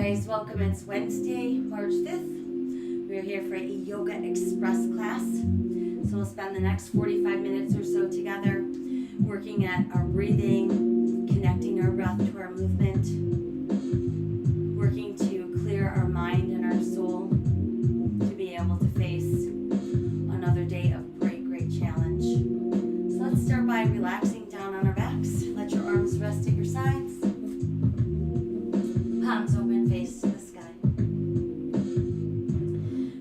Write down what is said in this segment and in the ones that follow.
guys, welcome. It's Wednesday, March 5th. We're here for a Yoga Express class. So we'll spend the next 45 minutes or so together working at our breathing, connecting our breath to our movement, working to clear our mind and our soul to be able to face another day of great challenge. So let's start by relaxing down on our backs. Let your arms rest at your sides. Palms open, face to the sky.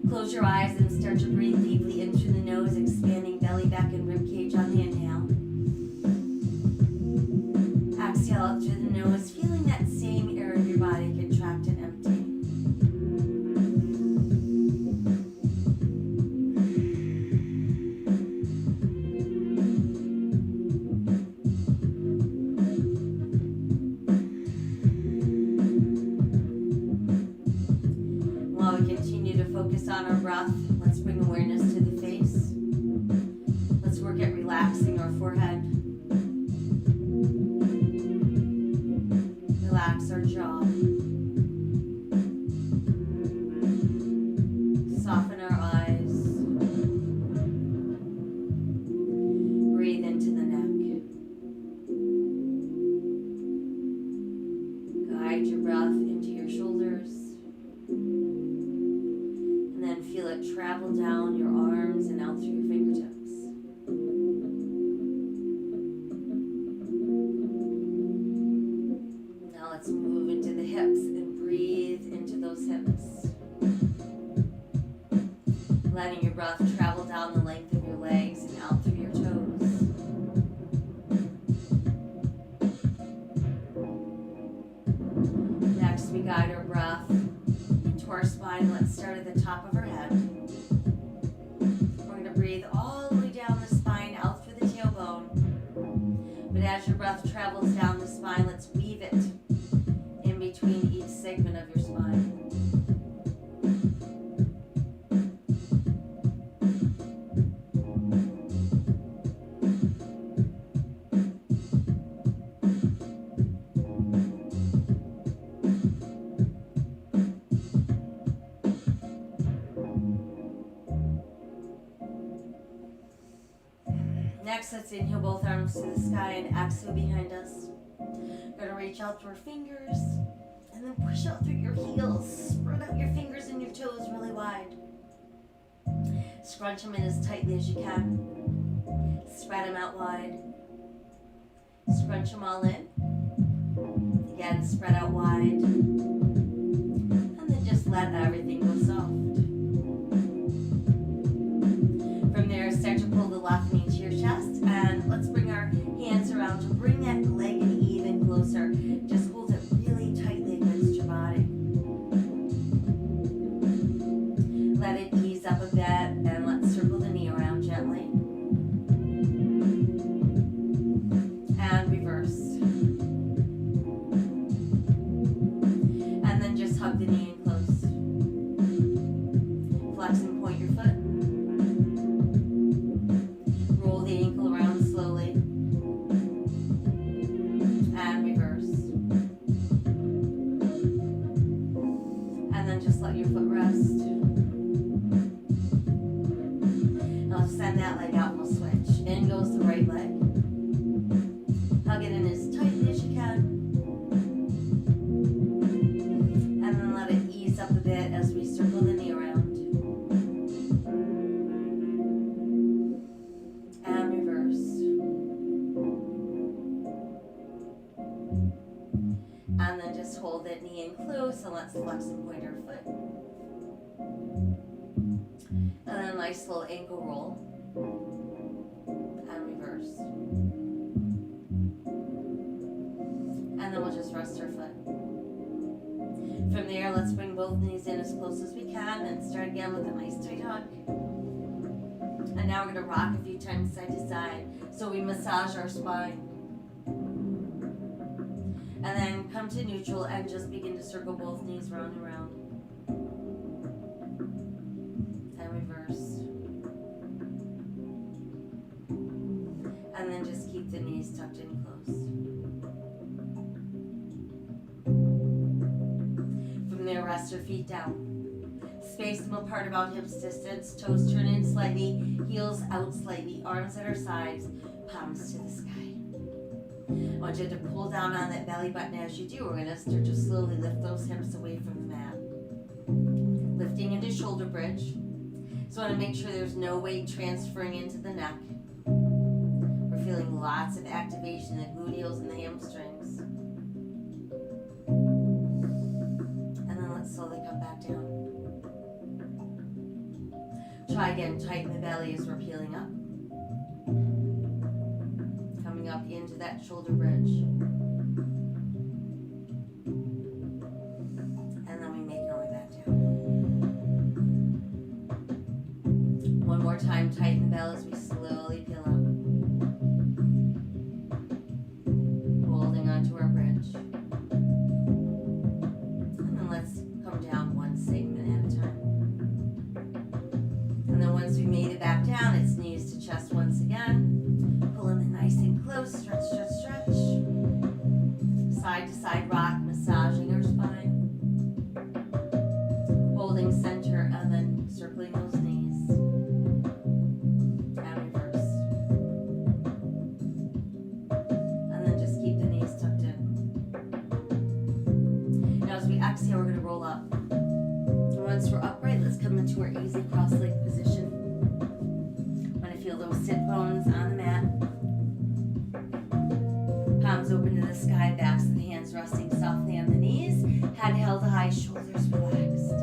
Close your eyes and start to breathe deeply in through the nose, expanding belly, back, and rib cage on the inhale. Exhale out through the nose, feeling that same area of your body contract and empty. While we continue to focus on our breath, let's bring awareness to the face. Let's work at relaxing our forehead. Relax our jaw. Soften our eyes. Breathe into the neck. Guide your breath into your shoulders. And then feel it travel down your arms and out through your fingertips. Now let's move into the hips and breathe into those hips. Letting your breath travel down the length of your legs and out through your toes. Next, we guide our breath into our spine. Let's start at the top of our head. We're going to breathe all the way down the spine, out through the tailbone. But as your breath travels down the spine, let's weave it in between each segment of your spine. Next, let's inhale both arms to the sky and exhale behind us. We're going to reach out through our fingers and then push out through your heels. Spread out your fingers and your toes really wide. Scrunch them in as tightly as you can. Spread them out wide. Scrunch them all in. Again, spread out wide. And then just let everything go soft. From there, start to pull the left knee to your chest, and let's bring our hands around to bring that leg and even closer. Just hold it really tightly against your body. Let it ease up a bit, and let's circle the knee around gently. And reverse. And then just hug the knee in close. Flex and point your foot. Roll the ankle around slowly. And reverse. And then just let your foot rest. Now send that leg out and we'll switch. In goes the right leg. Hug it in as tightly as you can. And then let it ease up a bit as we circle the knee around. And reverse. And then just hold that knee in close and let's flex and point our foot. And then a nice little ankle roll. And reverse. And then we'll just rest our foot. From there, let's bring both knees in as close as we can and start again with a nice tight hug. And now we're going to rock a few times side to side so we massage our spine. And then come to neutral and just begin to circle both knees round and round. And reverse. And then just keep the knees tucked in close. there, rest your feet down. Space them apart about hips distance, toes turn in slightly, heels out slightly, arms at our sides, palms to the sky. I want you to pull down on that belly button as you do. We're going to start to slowly lift those hips away from the mat. Lifting into shoulder bridge. So I want to make sure there's no weight transferring into the neck. We're feeling lots of activation in the gluteals and the hamstrings. And then let's slowly come back down. Try again, tighten the belly as we're peeling up. Coming up into that shoulder bridge. And then we make our way back down. One more time, tighten the belly as we slowly peel up. Holding onto our bridge. And then let's come down one segment at a time. And then once we made it back down, it's knees to chest once again. Pull them in nice and close. Stretch, stretch, stretch. Side to side rock, massaging our spine. Holding center and then circling those knees. And reverse. And then just keep the knees tucked in. Now as we exhale, we're going to roll up. Once we're upright, let's come into our easy cross-leg position. Want to feel those sit bones on the mat. Palms open to the sky, backs of the hands resting softly on the knees. Head held high, shoulders relaxed.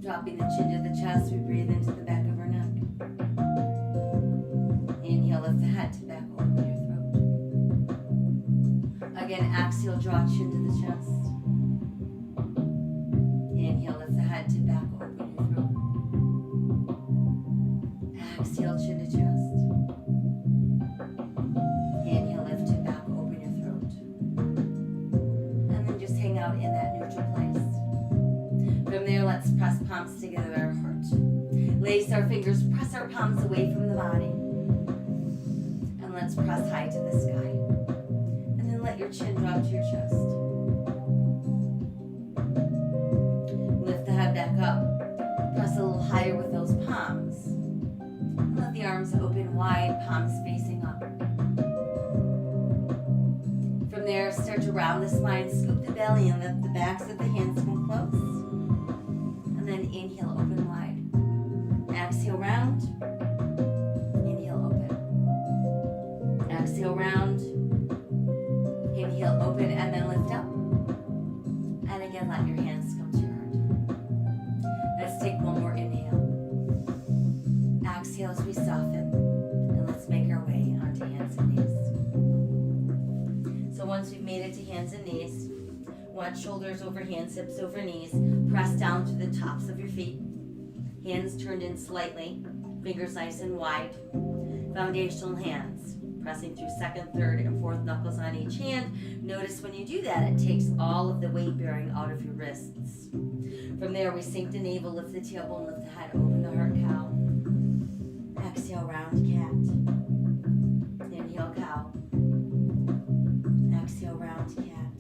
Dropping the chin to the chest, we breathe into the back of our neck. Inhale, lift the head to back, open your throat. Again, exhale, draw chin to the chest. Inhale, lift the head to back, open your throat. Exhale, chin to chest. Inhale, lift to back, open your throat. And then just hang out in that neutral place. From there, let's press palms together at our heart. Lace our fingers, press our palms away from the body. And let's press high to the sky. And then let your chin drop to your chest. Back up. Press a little higher with those palms. And let the arms open wide, palms facing up. From there, start to round the spine, scoop the belly, and let the backs of the hands come close. And then inhale, open wide. Exhale, round. Inhale, open. Exhale, round. Inhale, open, and then lift up. And again, let your hands come to your heart. Let's take one more inhale. Exhale as we soften. And let's make our way onto hands and knees. So once we've made it to hands and knees, want shoulders over hands, hips over knees. Press down to the tops of your feet. Hands turned in slightly. Fingers nice and wide. Foundational hands. Pressing through second, third, and fourth knuckles on each hand. Notice when you do that, it takes all of the weight bearing out of your wrists. From there, we sink the navel, lift the tailbone, lift the head, open the heart, cow. Exhale, round cat. Inhale, cow. Exhale, round cat.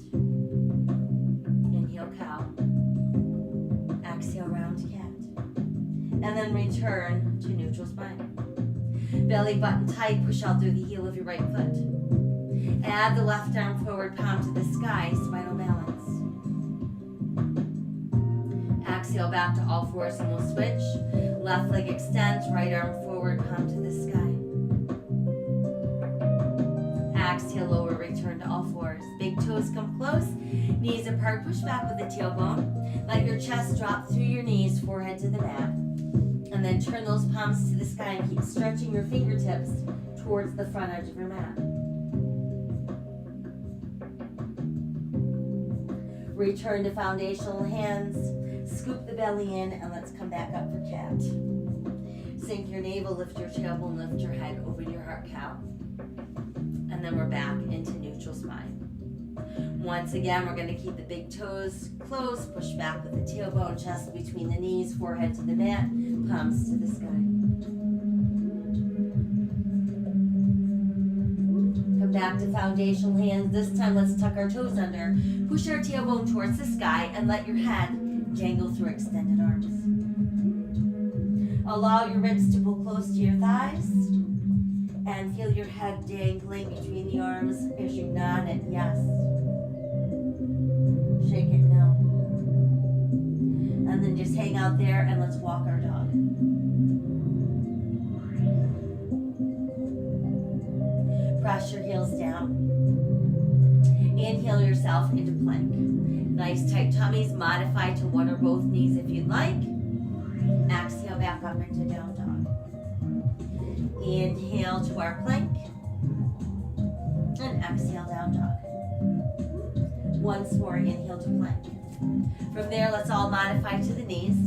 Inhale, cow. Exhale, round cat. And then return to neutral spine. Belly button tight, push out through the heel of your right foot. Add the left arm forward, palm to the sky, spinal balance. Exhale back to all fours and we'll switch. Left leg extends, right arm forward, palm to the sky. Exhale, lower, return to all fours. Big toes come close, knees apart, push back with the tailbone. Let your chest drop through your knees, forehead to the mat. And then turn those palms to the sky and keep stretching your fingertips towards the front edge of your mat. Return to foundational hands. Scoop the belly in and let's come back up for cat. Sink your navel, lift your tailbone, lift your head, open your heart, cow. And then we're back into neutral spine. Once again, we're going to keep the big toes closed, push back with the tailbone, chest between the knees, forehead to the mat, palms to the sky. Come back to foundational hands. This time let's tuck our toes under. Push our tailbone towards the sky and let your head dangle through extended arms. Allow your ribs to pull close to your thighs and feel your head dangling between the arms as you nod at yes. Shake it no. And then just hang out there and let's walk our dog. Press your heels down. Inhale yourself into plank. Nice tight tummies. Modify to one or both knees if you'd like. Exhale back up into down dog. Inhale to our plank. And exhale down dog. Once more, inhale to plank. From there, let's all modify to the knees.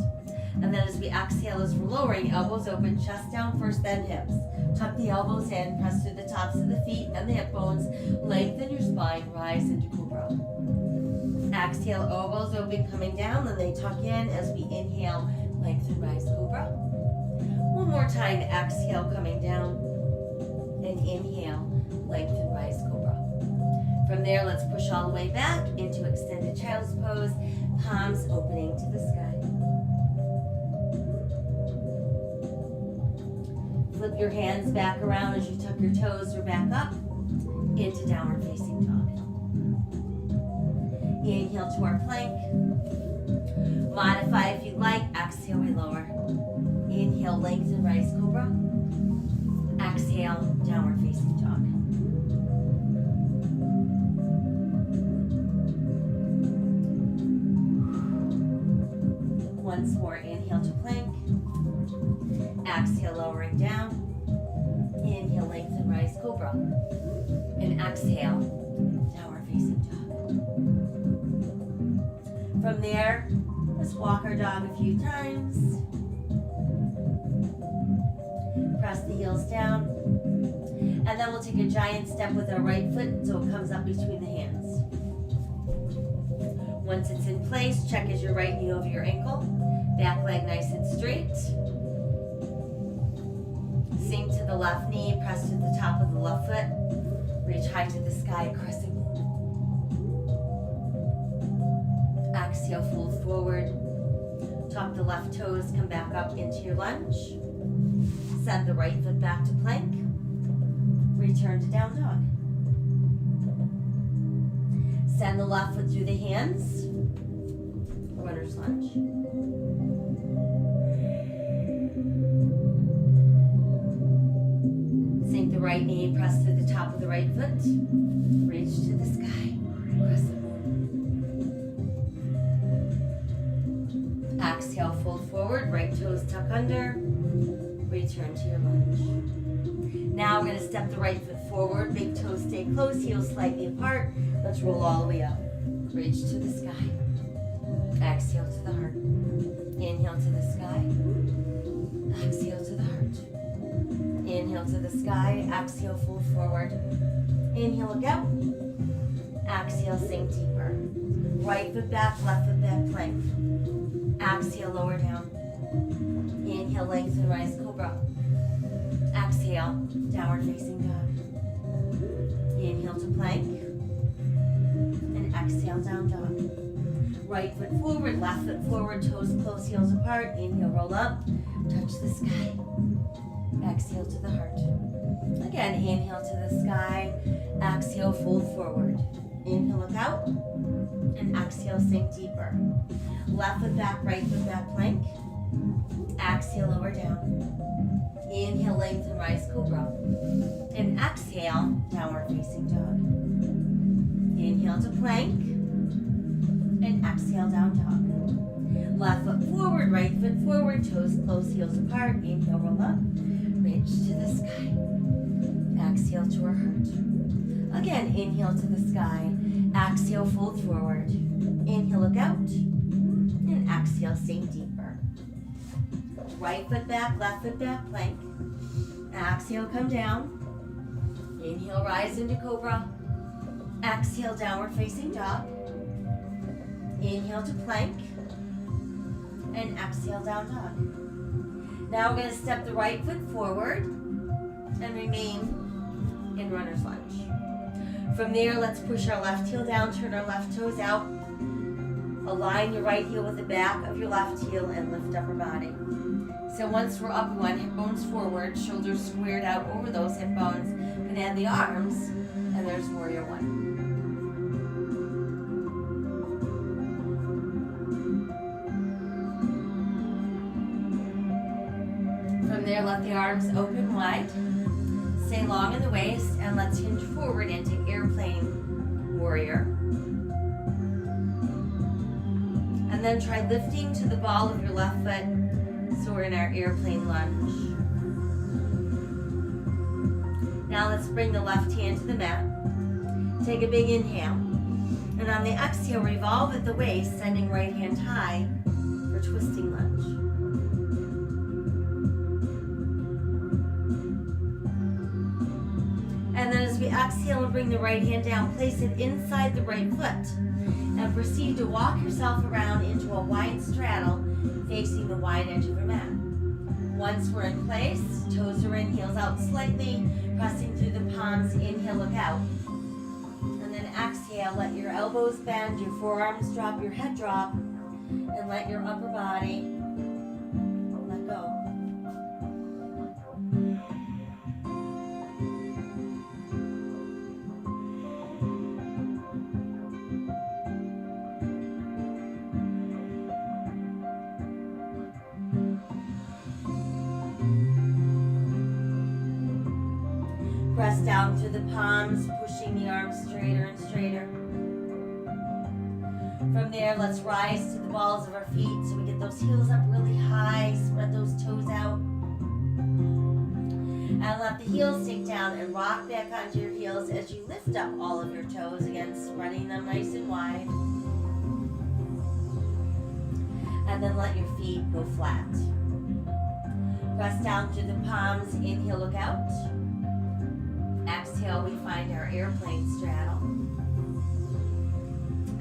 And then as we exhale, as we're lowering, elbows open, chest down first, then hips. Tuck the elbows in, press through the tops of the feet and the hip bones. Lengthen your spine, rise into cobra. Exhale, elbows open, coming down, then they tuck in as we inhale, lengthen, rise, cobra. One more time, exhale, coming down, and inhale, lengthen, rise, cobra. From there, let's push all the way back into extended child's pose, palms opening to the sky. Flip your hands back around as you tuck your toes or back up into downward facing dog. Inhale to our plank. Modify if you'd like. Exhale, we lower. Inhale, lengthen, rise, cobra. Exhale, downward facing dog. Once more, inhale to plank. Exhale, lowering down. Inhale, lengthen, rise, cobra. And exhale, downward facing dog. From there, let's walk our dog a few times. Press the heels down. And then we'll take a giant step with our right foot so it comes up between the hands. Once it's in place, check as your right knee over your ankle. Back leg nice and straight. Sink to the left knee, press to the top of the left foot. Reach high to the sky, crescent moon. Exhale, fold forward. Tuck the left toes, come back up into your lunge. Send the right foot back to plank. Return to down dog. Send the left foot through the hands. Runner's lunge. Sink the right knee, press to the top of the right foot. Reach to the sky. Crescent moon. Exhale, fold forward. Right toes tuck under. Return to your lunge. Now we're going to step the right foot forward. Big toes stay close, heels slightly apart. Let's roll all the way up. Reach to the sky. Exhale to the heart. Inhale to the sky. Exhale to the heart. Inhale to the sky. Exhale, fold forward. Inhale, look out. Exhale, sink deeper. Right foot back, left foot back, plank. Exhale, lower down. Inhale, lengthen, rise, cobra. Exhale, downward facing dog. Inhale to plank. And exhale, down dog. Right foot forward, left foot forward, toes close, heels apart. Inhale, roll up, touch the sky. Exhale to the heart. Again, inhale to the sky. Exhale, fold forward. Inhale, look out. And exhale, sink deeper. Left foot back, right foot back, plank. Exhale, lower down. Inhale, lengthen, rise, cobra. And exhale, downward facing dog. Inhale to plank. And exhale, down dog. Left foot forward, right foot forward, toes close, heels apart. Inhale, roll up. Reach to the sky. Exhale to our heart. Again, inhale to the sky. Exhale, fold forward. Inhale, look out. And exhale, sink deeper. Right foot back, left foot back, plank. Exhale, come down. Inhale, rise into cobra. Exhale, downward facing dog. Inhale to plank. And exhale, down dog. Now we're going to step the right foot forward and remain in runner's lunge. From there, let's push our left heel down, turn our left toes out. Align your right heel with the back of your left heel and lift upper body. So once we're up, we want hip bones forward, shoulders squared out over those hip bones. You can add the arms, and there's warrior one. From there, let the arms open wide. Stay long in the waist, and let's hinge forward into airplane warrior. And then try lifting to the ball of your left foot, so we're in our airplane lunge. Now let's bring the left hand to the mat. Take a big inhale. And on the exhale, revolve at the waist, sending right hand high for twisting lunge. And then as we exhale and bring the right hand down, place it inside the right foot. And proceed to walk yourself around into a wide straddle facing the wide edge of your mat. Once we're in place, toes are in, heels out slightly, pressing through the palms, inhale, look out. And then exhale, let your elbows bend, your forearms drop, your head drop, and let your upper body let go. Press down through the palms, pushing the arms straighter and straighter. From there, let's rise to the balls of our feet so we get those heels up really high, spread those toes out. And let the heels sink down and rock back onto your heels as you lift up all of your toes, again spreading them nice and wide. And then let your feet go flat. Press down through the palms, inhale, look out. Exhale, we find our airplane straddle.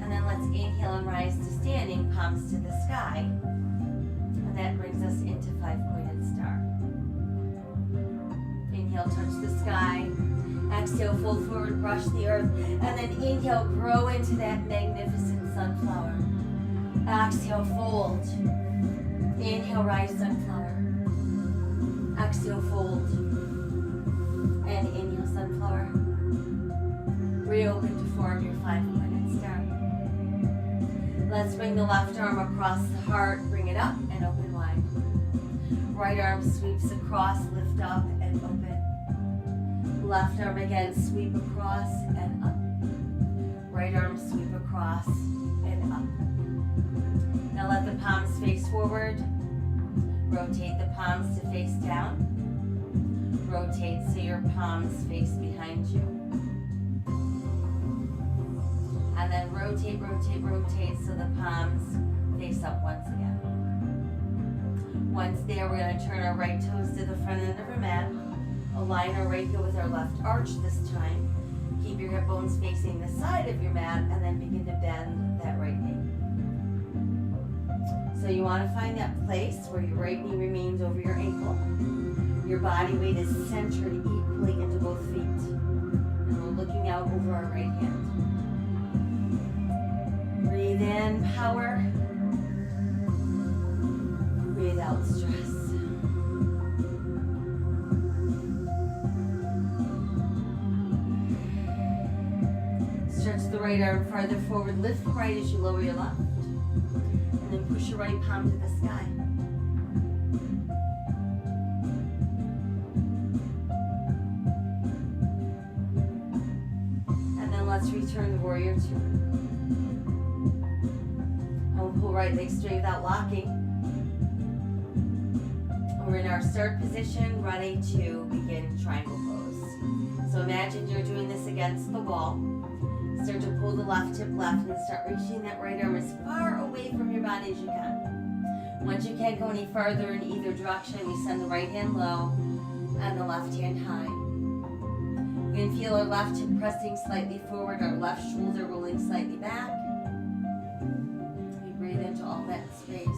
And then let's inhale and rise to standing, palms to the sky. And that brings us into five-pointed star. Inhale, touch the sky. Exhale, fold forward, brush the earth. And then inhale, grow into that magnificent sunflower. Exhale, fold. Inhale, rise, sunflower. Exhale, fold. And inhale, sunflower. Reopen to form your five-pointed star. Let's bring the left arm across the heart, bring it up and open wide. Right arm sweeps across, lift up and open. Left arm again, sweep across and up. Right arm sweep across and up. Now let the palms face forward. Rotate the palms to face down. Rotate so your palms face behind you. And then rotate, rotate, rotate so the palms face up once again. Once there, we're going to turn our right toes to the front end of our mat. Align our right heel with our left arch this time. Keep your hip bones facing the side of your mat and then begin to bend that right knee. So you want to find that place where your right knee remains over your ankle. Your body weight is centered equally into both feet. And we're looking out over our right hand. Breathe in, power. Breathe out, stress. Stretch the right arm farther forward. Lift right as you lower your left. And then push your right palm to the sky. Let's return to warrior two. Home pull right leg straight without locking. We're in our start position, ready to begin triangle pose. So imagine you're doing this against the wall. Start to pull the left hip left and start reaching that right arm as far away from your body as you can. Once you can't go any farther in either direction, we send the right hand low and the left hand high. We can feel our left hip pressing slightly forward, our left shoulder rolling slightly back. We breathe into all that space.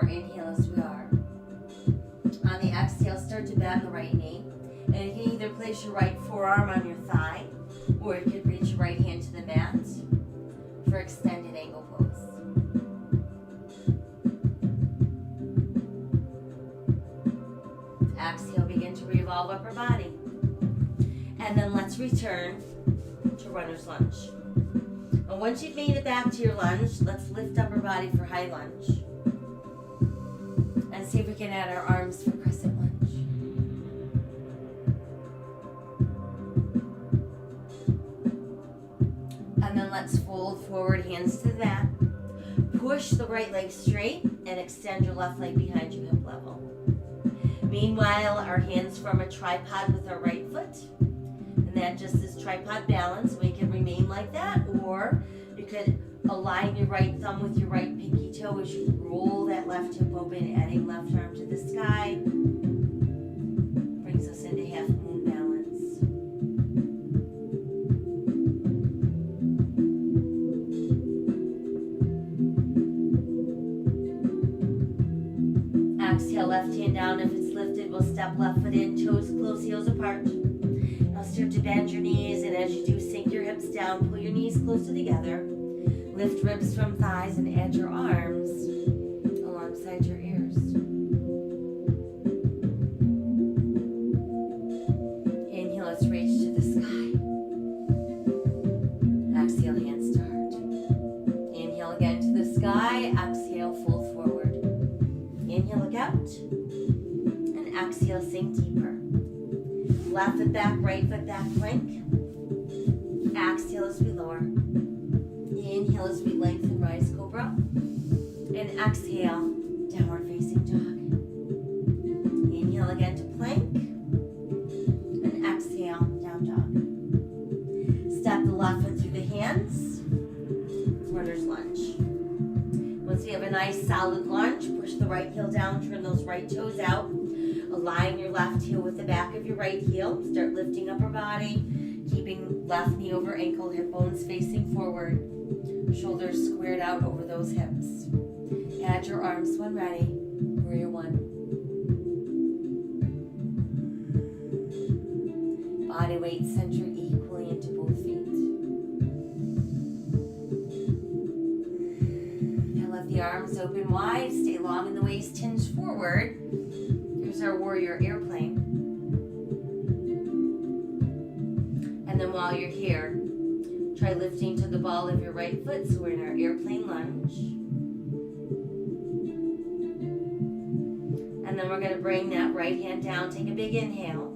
more inhale as we are. On the exhale, start to bend the right knee. And you can either place your right forearm on your thigh, or you could reach your right hand to the mat for extended angle pose. Exhale, begin to revolve upper body. And then let's return to runner's lunge. And once you've made it back to your lunge, let's lift upper body for high lunge. And see if we can add our arms for crescent lunge. And then let's fold forward, hands to the mat. Push the right leg straight and extend your left leg behind you, hip level. Meanwhile, our hands form a tripod with our right foot. And that just is tripod balance. We can remain like that, or you could align your right thumb with your right pinky toe as you roll that left hip open, adding left arm to the sky. Brings us into half moon balance. Exhale, left hand down. If it's lifted, we'll step left foot in, toes close, heels apart. Now start to bend your knees, and as you do, sink your hips down, pull your knees closer together. Lift ribs from thighs and add your arms alongside your ears. Inhale, let's reach to the sky. Exhale, hands to heart. Inhale again to the sky. Exhale, fold forward. Inhale, look out. And exhale, sink deeper. Left foot back, right foot back, plank. Exhale as we lower. Inhale as we lengthen, rise cobra. And exhale, downward facing dog. Inhale again to plank. And exhale, down dog. Step the left foot through the hands. Runner's lunge. Once you have a nice solid lunge, push the right heel down, turn those right toes out. Align your left heel with the back of your right heel. Start lifting upper body, keeping left knee over ankle, hip bones facing forward. Shoulders squared out over those hips. Add your arms when ready. Warrior one. Body weight center equally into both feet. Now let the arms open wide. Stay long in the waist, hinge forward. Here's our warrior airplane. And then while you're here, try lifting to the ball of your right foot, so we're in our airplane lunge. And then we're going to bring that right hand down, take a big inhale.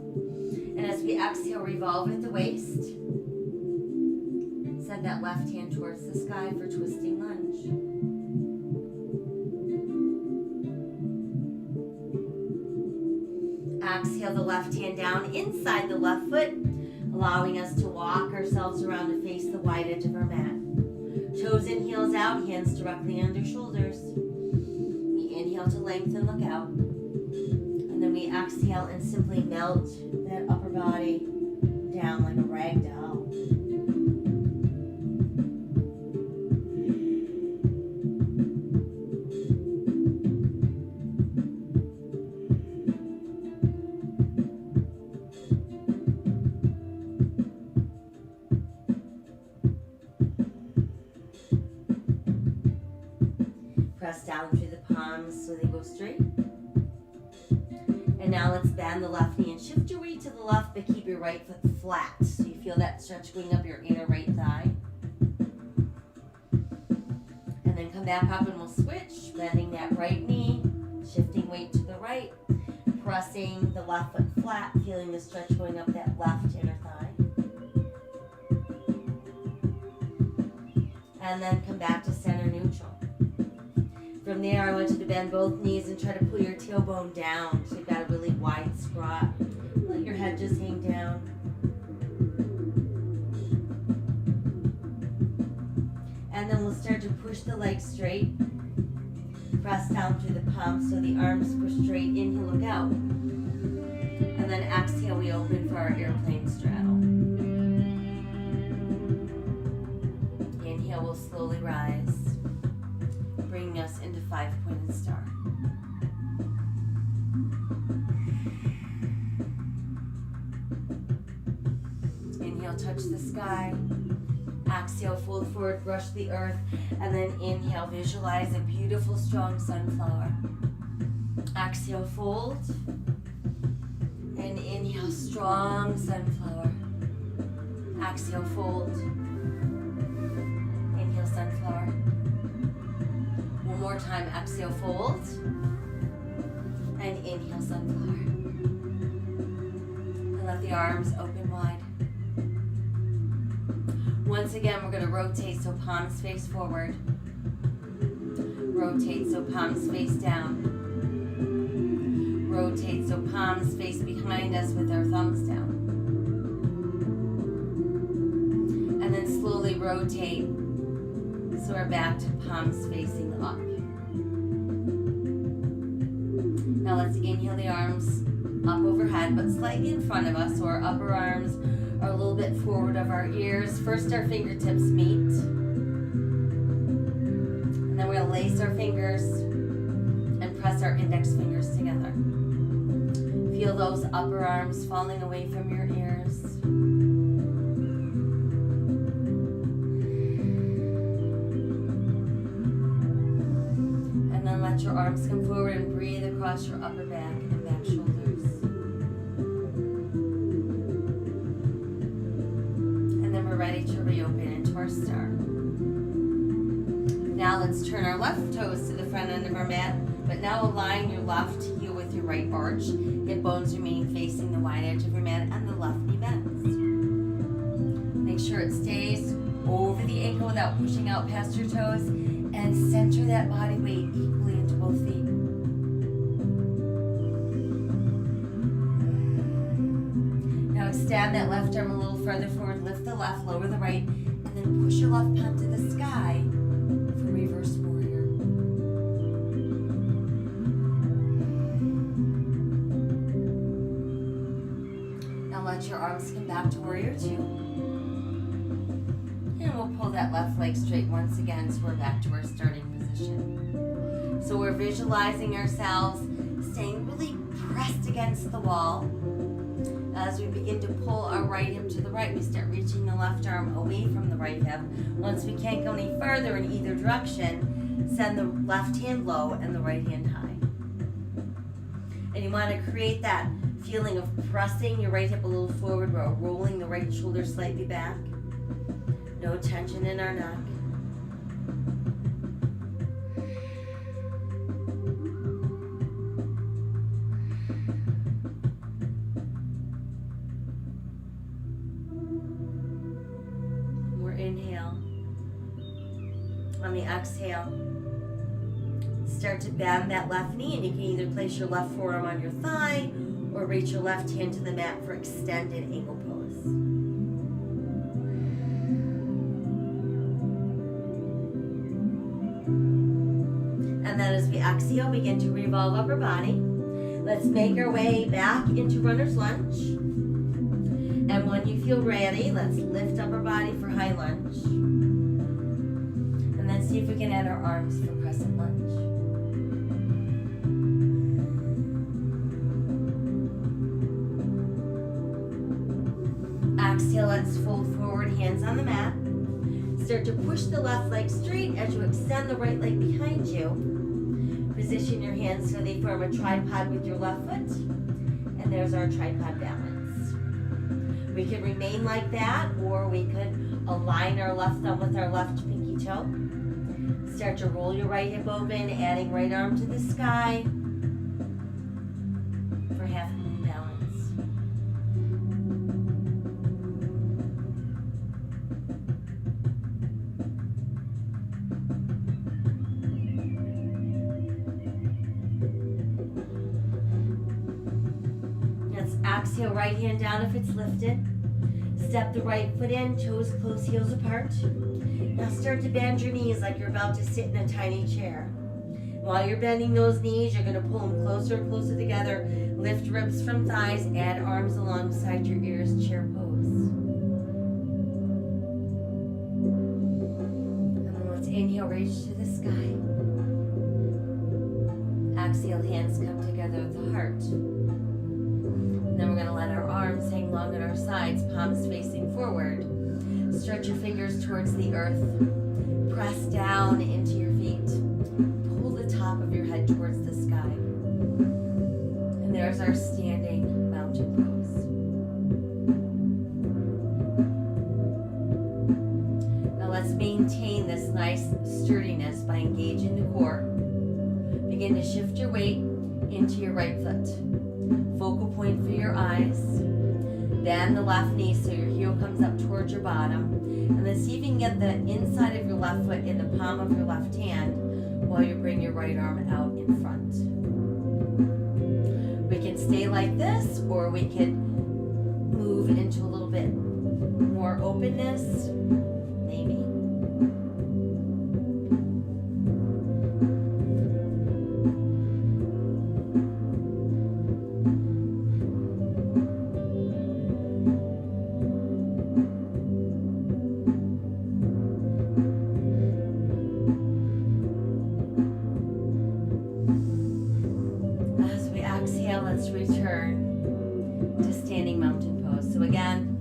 And as we exhale, revolve at the waist. Send that left hand towards the sky for twisting lunge. Exhale the left hand down inside the left foot, allowing us to walk ourselves around to face the wide edge of our mat. Toes and heels out, hands directly under shoulders. We inhale to lengthen, look out. And then we exhale and simply melt that upper body down like a rag doll. Press down through the palms so they go straight. And now let's bend the left knee and shift your weight to the left, but keep your right foot flat. So you feel that stretch going up your inner right thigh. And then come back up and we'll switch, bending that right knee, shifting weight to the right, pressing the left foot flat, feeling the stretch going up that left inner thigh. And then come back to center neutral. From there, I want you to bend both knees and try to pull your tailbone down. So you've got a really wide squat. Let your head just hang down. And then we'll start to push the legs straight. Press down through the palms so the arms push straight. Inhale, look out. And then exhale, we open for our airplane straddle. Inhale, we'll slowly rise, bringing us into 5-pointed star. touch the sky. Exhale, fold forward, brush the earth. And then inhale, visualize a beautiful, strong sunflower. Exhale, fold. And inhale, strong sunflower. Exhale, fold. Inhale, sunflower. One more time, exhale, fold. And inhale, sunflower. And let the arms open wide. Once again, we're going to rotate so palms face forward. Rotate so palms face down. Rotate so palms face behind us with our thumbs down. And then slowly rotate so we're back to palms facing up. Now let's inhale the arms up overhead, but slightly in front of us, so our upper arms are a little bit forward of our ears. First our fingertips meet. And then we're going to lace our fingers and press our index fingers together. Feel those upper arms falling away from your ears. And then let your arms come forward and breathe across your upper back and back shoulders. And then we're ready to reopen into our star. Now let's turn our left toes to the front end of our mat, but now align your left heel with your right arch. Hip bones remain facing the wide edge of your mat and the left knee bends. Make sure it stays over the ankle without pushing out past your toes, and center that body weight equally into both feet. Now extend that left arm a little further forward, lift the left, lower the right, and then push your left palm to the sky for reverse warrior. Let your arms come back to warrior two. And we'll pull that left leg straight once again so we're back to our starting position. So we're visualizing ourselves staying really pressed against the wall. As we begin to pull our right hip to the right, we start reaching the left arm away from the right hip. Once we can't go any further in either direction, send the left hand low and the right hand high. And you want to create that feeling of pressing your right hip a little forward while rolling the right shoulder slightly back. No tension in our neck. More inhale. On the exhale, start to bend that left knee, and you can either place your left forearm on your thigh or reach your left hand to the mat for extended ankle pose. And then as we exhale, begin to revolve upper body. Let's make our way back into runner's lunge. And when you feel ready, let's lift upper body for high lunge. And then see if we can add our arms for crescent lunge. Exhale, let's fold forward, hands on the mat. Start to push the left leg straight as you extend the right leg behind you. Position your hands so they form a tripod with your left foot. And there's our tripod balance. We could remain like that, or we could align our left thumb with our left pinky toe. Start to roll your right hip open, adding right arm to the sky for half moon balance. Exhale, right hand down if it's lifted. Step the right foot in, toes close, heels apart. Now start to bend your knees like you're about to sit in a tiny chair. While you're bending those knees, you're going to pull them closer and closer together. Lift ribs from thighs, add arms alongside your ears, chair pose. And then let's inhale, reach to the sky. Exhale, hands come together at the heart. And then we're going to let our arms hang low along at our sides, palms facing forward. Stretch your fingers towards the earth. Press down into your feet. Pull the top of your head towards the sky. And there's our standing mountain pose. Now let's maintain this nice sturdiness by engaging the core. Begin to shift your weight into your right foot. Focal point for your eyes. Bend the left knee so your heel comes up towards your bottom. And then see if you can get the inside of your left foot in the palm of your left hand while you bring your right arm out in front. We can stay like this, or we can move into a little bit more openness, maybe. Let's return to standing mountain pose. So again,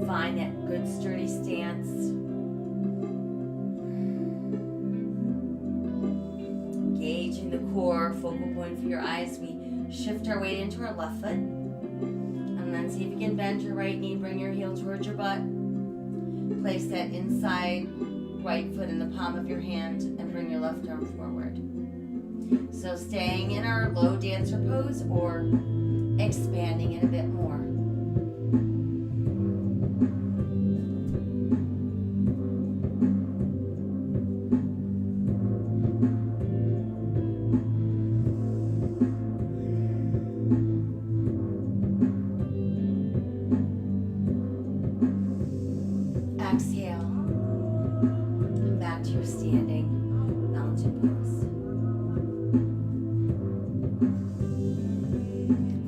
find that good sturdy stance. Engaging the core, focal point for your eyes. We shift our weight into our left foot. And then see if you can bend your right knee, bring your heel towards your butt. Place that inside right foot in the palm of your hand and bring your left arm forward. So staying in our low dancer pose or expanding it a bit more. Exhale. Come back to your standing mountain pose.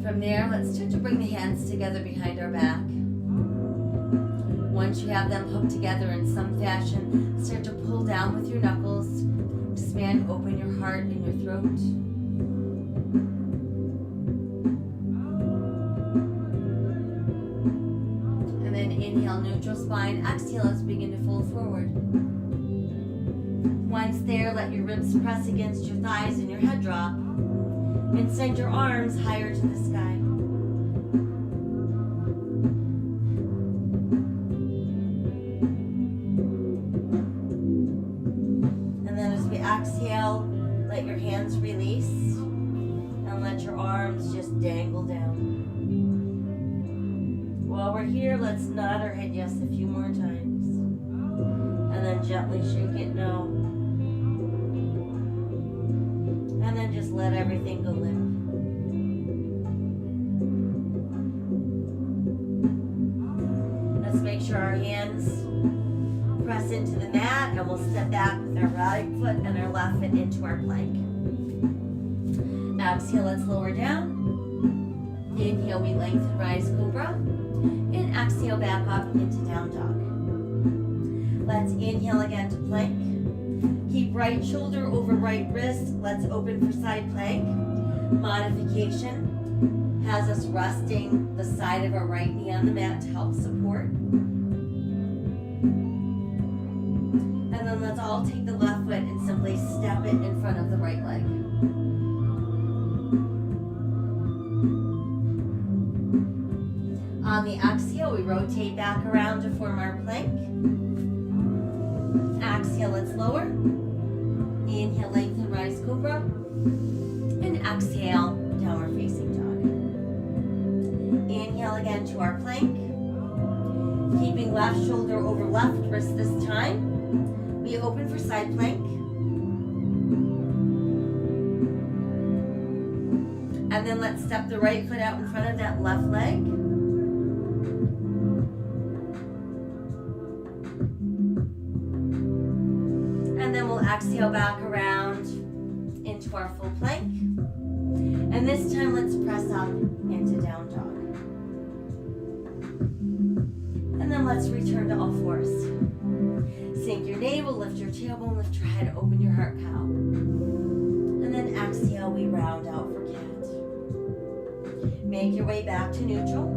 From there, let's start to bring the hands together behind our back. Once you have them hooked together in some fashion, start to pull down with your knuckles. Expand, open your heart and your throat. And then inhale, neutral spine. Exhale, let's begin to fold forward. Once there, let your ribs press against your thighs and your head drop. And send your arms higher to the sky. And then as we exhale, let your hands release and let your arms just dangle down. While we're here, let's nod our head yes a few more times. And then gently shake it no. And then just let everything go limp. Let's make sure our hands press into the mat, and we'll step back with our right foot and our left foot into our plank. Exhale, let's lower down. Inhale, we lengthen, rise, cobra. And exhale, back up into down dog. Let's inhale again to plank. Keep right shoulder over right wrist. Let's open for side plank. Modification has us resting the side of our right knee on the mat to help support. And then let's all take the left foot and simply step it in front of the right leg. On the exhale, we rotate back around to form our plank. Exhale, let's lower. Inhale, lengthen, rise, cobra. And exhale, downward facing dog. Inhale again to our plank. Keeping left shoulder over left wrist this time. We open for side plank. And then let's step the right foot out in front of that left leg. And then we'll exhale back around into our full plank. And this time let's press up into down dog. And then let's return to all fours. Sink your navel, lift your tailbone, lift your head, open your heart cow. And then exhale, we round out for cat. Make your way back to neutral.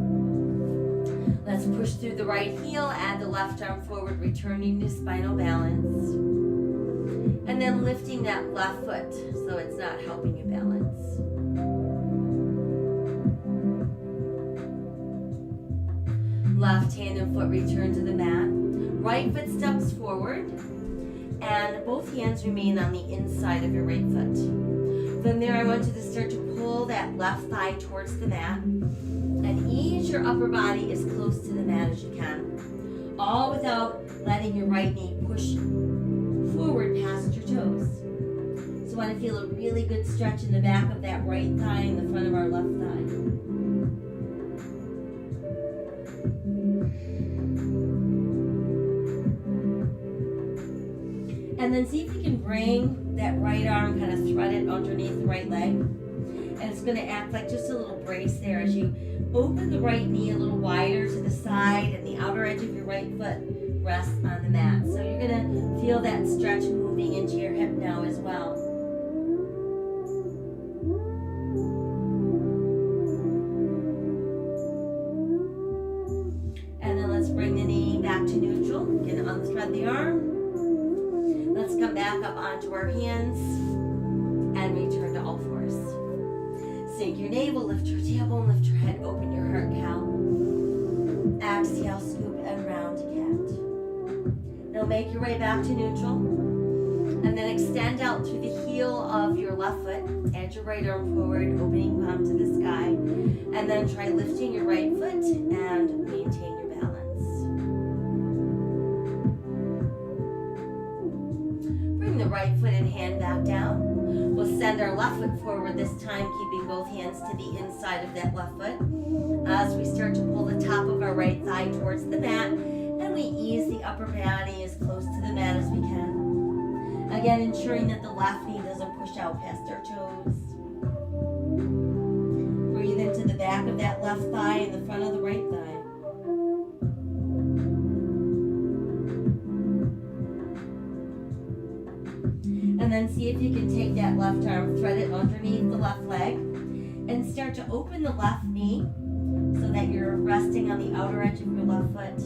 Let's push through the right heel, add the left arm forward, returning to spinal balance. And then lifting that left foot so it's not helping you balance. Left hand and foot return to the mat. Right foot steps forward, and both hands remain on the inside of your right foot. From there, I want you to start to pull that left thigh towards the mat, and ease your upper body as close to the mat as you can, all without letting your right knee push forward past your toes. So I want to feel a really good stretch in the back of that right thigh and the front of our left thigh. And then see if you can bring that right arm, kind of thread it underneath the right leg. And it's going to act like just a little brace there as you open the right knee a little wider to the side and the outer edge of your right foot rests on the mat. So you're going to feel that stretch moving into your hip now as well. And then let's bring the knee back to neutral. You can unthread the arm. Let's come back up onto our hands and return to all fours. Sink your navel, lift your tailbone, lift your head, open your heart cow. Exhale, scoop and round cat. Now make your way back to neutral. And then extend out through the heel of your left foot. Add your right arm forward, opening palm to the sky. And then try lifting your right foot and maintain your balance. Bring the right foot and hand back down. We'll send our left foot forward this time, keeping both hands to the inside of that left foot. As we start to pull the top of our right thigh towards the mat, and we ease the upper body as close to the mat as we can. Again, ensuring that the left knee doesn't push out past our toes. Breathe into the back of that left thigh and the front of the right thigh. And then see if you can take that left arm, thread it underneath the left leg, and start to open the left knee so that you're resting on the outer edge of your left foot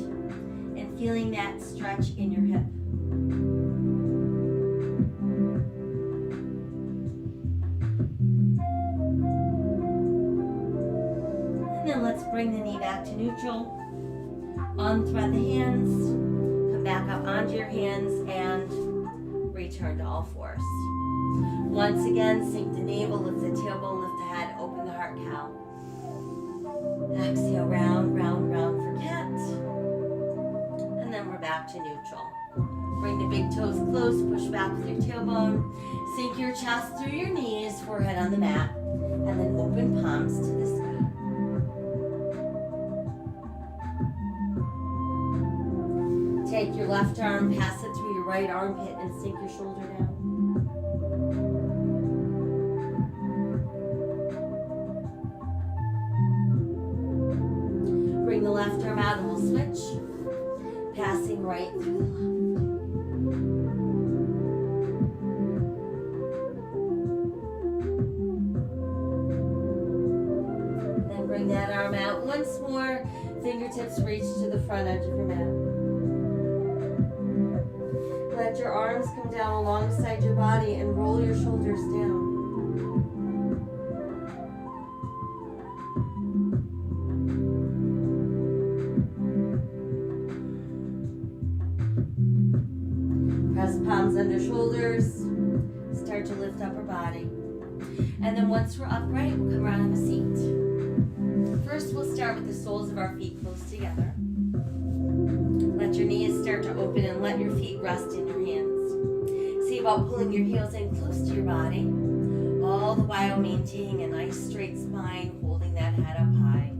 and feeling that stretch in your hip. And then let's bring the knee back to neutral, unthread the hands, come back up onto your hands, and return to all fours. Once again, sink the navel, lift the tailbone, lift the head, open the heart cow. Exhale, round, round, round for cat. And then we're back to neutral. Bring the big toes close, push back with your tailbone. Sink your chest through your knees, forehead on the mat. And then open palms to the sky. Take your left arm, pass it through your right armpit, and sink your shoulder down. Bring the left arm out and we'll switch. Passing right through the left. Then bring that arm out once more. Fingertips reach to the front edge of your mat. Let your arms come down alongside your body and roll your shoulders down. Press palms under shoulders. Start to lift upper body. And then once we're upright, we'll come around and have a seat. First, we'll start with the soles of our feet close together. Let your knees start to open and let your feet rest in your hands. See about pulling your heels in close to your body, all the while maintaining a nice straight spine, holding that head up high.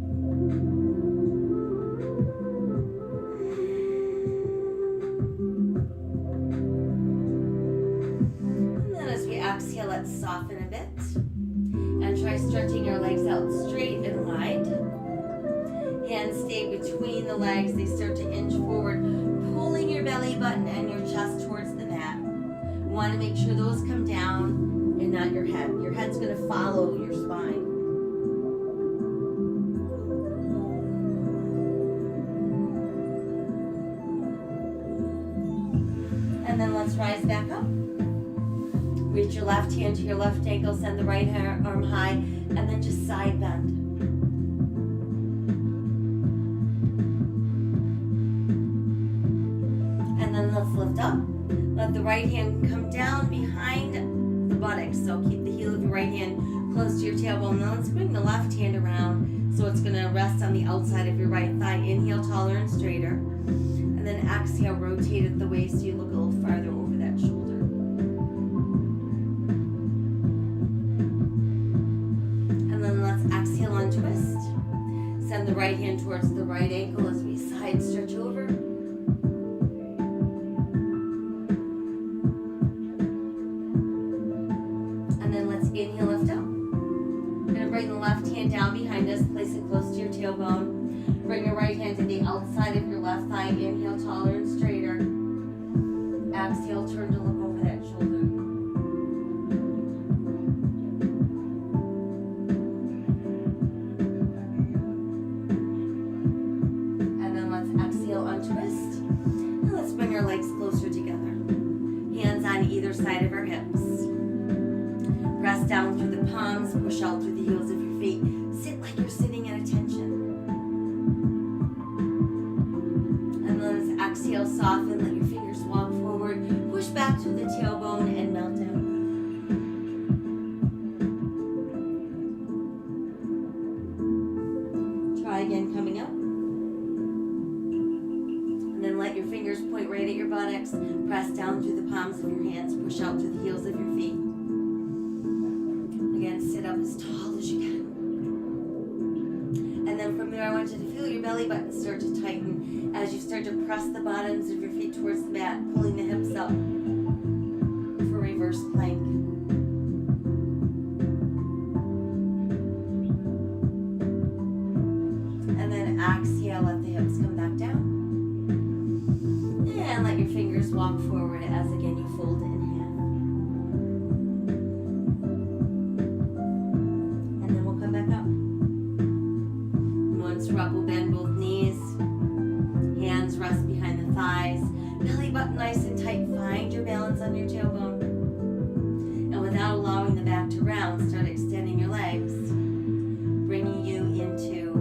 And then as we exhale, let's soften a bit and try stretching our legs out straight and wide. Hands stay between the legs. They start to inch forward, pulling your belly button and your chest towards the mat. You want to make sure those come down and not your head. Your head's going to follow your spine. Reach your left hand to your left ankle, send the right arm high, and then just side bend. And then let's lift up. Let the right hand come down behind the buttocks. So keep the heel of your right hand close to your tailbone. Now let's bring the left hand around. So it's going to rest on the outside of your right thigh. Inhale, taller and straighter. And then exhale, rotate at the waist so you look a little farther over that shoulder. And then let's exhale, untwist. Send the right hand towards the right ankle as we side stretch over. Inhale, lift up. We're going to bring the left hand down behind us, place it close to your tailbone. Bring your right hand to the outside of your left thigh. Inhale, taller and straighter. Exhale, turn to look over that shoulder. And then let's exhale, untwist. And let's bring our legs closer together. Hands on either side of our hips. Press down through the palms, push out through the heels of your feet. Sit like you're sitting at attention. And then let's exhale, soften, let your fingers walk forward. Push back through the tailbone and melt down. Try again coming up. And then let your fingers point right at your buttocks. Press down through the palms of your hands. Push out through the heels of your feet. Again, sit up as tall as you can. And then from there, I want you to feel your belly button start to tighten as you start to press the bottoms of your feet towards the mat, pulling the hips up for reverse plank. And then exhale, let the hips come back down. And let your fingers walk forward as again you fold in half. We'll bend both knees, hands rest behind the thighs, belly button nice and tight, find your balance on your tailbone. And without allowing the back to round, start extending your legs, bringing you into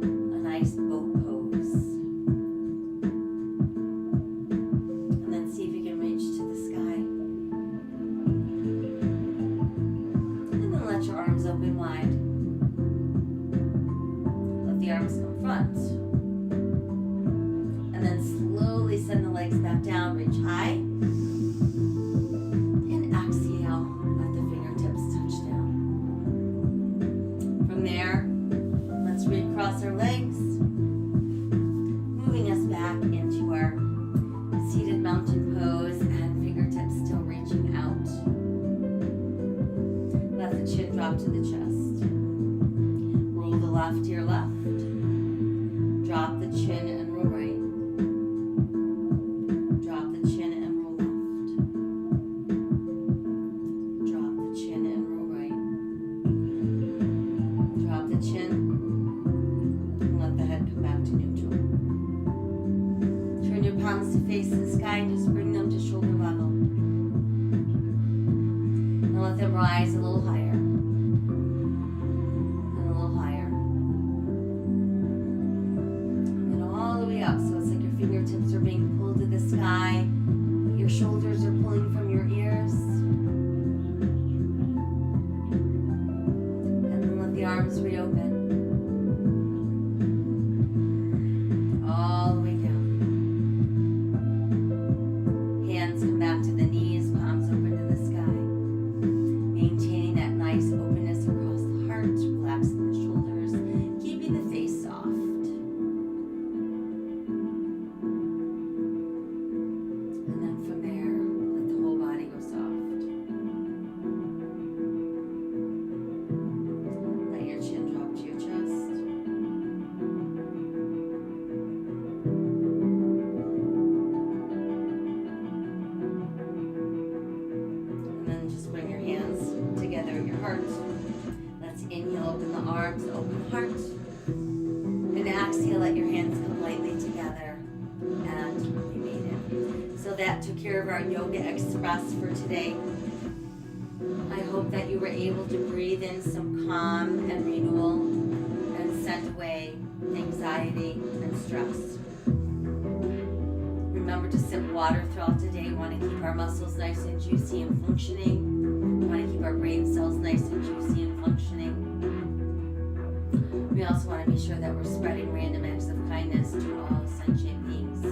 a nice boat pose. And then see if you can reach to the sky. And then let your arms open wide. The arms come front. And then slowly send the legs back down, reach high. And exhale, let the fingertips touch down. From there, let's recross our legs, moving us back into our seated mountain pose and fingertips still reaching out. Let the chin drop to the chest. Roll the left to your left. Drop the chin and roll right. Drop the chin and roll left. Drop the chin and roll right. Drop the chin and let the head come back to neutral. Turn your palms to face the sky and just bring them to shoulder level. And let them rise a little higher. So it's like your fingertips are being pulled to the sky. Your shoulders are pulling from your ears. And then let the arms reopen. All the way down. Hands come back to the knees, palms open to the sky. Maintaining that nice openness across the heart, relaxing the shoulders, keeping the face soft. Let's inhale, open the arms, open the heart. And exhale, let your hands come lightly together. And we made it. So that took care of our Yoga Express for today. I hope that you were able to breathe in some calm and renewal and send away anxiety and stress. Remember to sip water throughout the day. We want to keep our muscles nice and juicy and functioning. We want to keep our brain cells nice and juicy and functioning. We also want to be sure that we're spreading random acts of kindness to all sentient beings.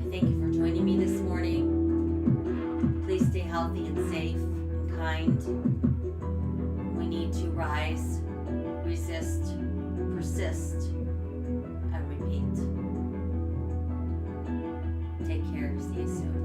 I thank you for joining me this morning. Please stay healthy and safe and kind. We need to rise, resist, persist, and repeat. Take care. See you soon.